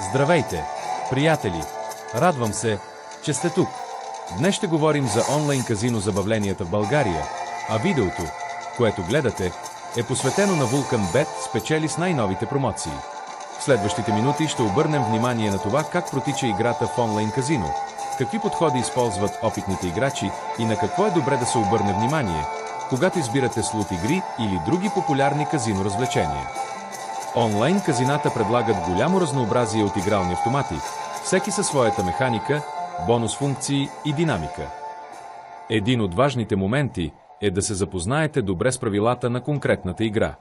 Здравейте, приятели! Радвам се, че сте тук. Днес ще говорим за онлайн казино забавленията в България, а видеото, което гледате, е посветено на Vulcan Bet, спечели с най-новите промоции. В следващите минути ще обърнем внимание на това как протича играта в онлайн казино, какви подходи използват опитните играчи и на какво е добре да се обърне внимание, когато избирате слот игри или други популярни казино развлечения. Онлайн казината предлагат голямо разнообразие от игрални автомати, всеки със своята механика, бонус функции и динамика. Един от важните моменти е да се запознаете добре с правилата на конкретната игра.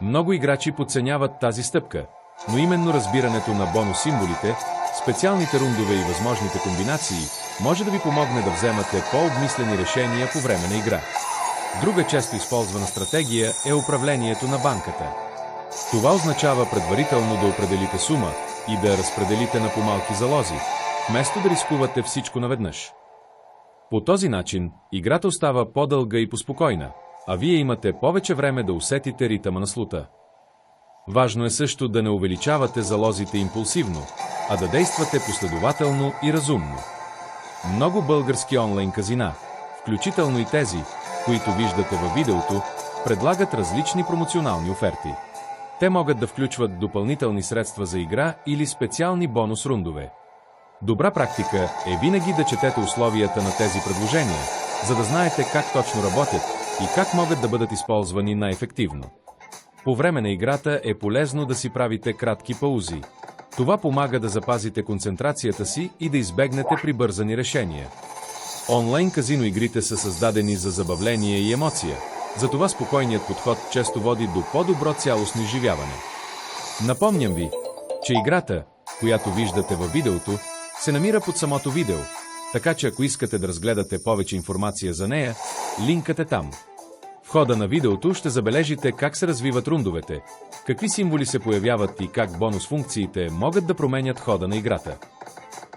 Много играчи подценяват тази стъпка, но именно разбирането на бонус символите, специалните рундове и възможните комбинации може да ви помогне да вземате по-обмислени решения по време на игра. Друга често използвана стратегия е управлението на банката. Това означава предварително да определите сума и да я разпределите на по-малки залози, вместо да рискувате всичко наведнъж. По този начин, играта остава по-дълга и поспокойна, а вие имате повече време да усетите ритъма на слота. Важно е също да не увеличавате залозите импулсивно, а да действате последователно и разумно. Много български онлайн казина, включително и тези, които виждате във видеото, предлагат различни промоционални оферти. Те могат да включват допълнителни средства за игра или специални бонус рундове. Добра практика е винаги да четете условията на тези предложения, за да знаете как точно работят и как могат да бъдат използвани най-ефективно. По време на играта е полезно да си правите кратки паузи. Това помага да запазите концентрацията си и да избегнете прибързани решения. Онлайн казино игрите са създадени за забавление и емоция, затова спокойният подход често води до по-добро цялостно изживяване. Напомням ви, че играта, която виждате във видеото, се намира под самото видео, така че ако искате да разгледате повече информация за нея, линкът е там. В хода на видеото ще забележите как се развиват рундовете, какви символи се появяват и как бонус функциите могат да променят хода на играта.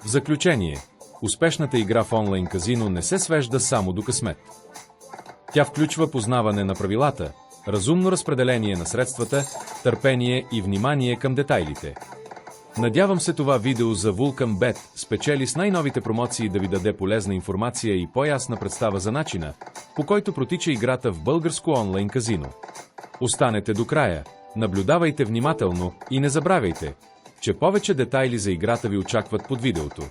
В заключение, успешната игра в онлайн казино не се свежда само до късмет. Тя включва познаване на правилата, разумно разпределение на средствата, търпение и внимание към детайлите. Надявам се това видео за Vulcan Bet, спечели с най-новите промоции, да ви даде полезна информация и по-ясна представа за начина, по който протича играта в българско онлайн казино. Останете до края, наблюдавайте внимателно и не забравяйте, че повече детайли за играта ви очакват под видеото.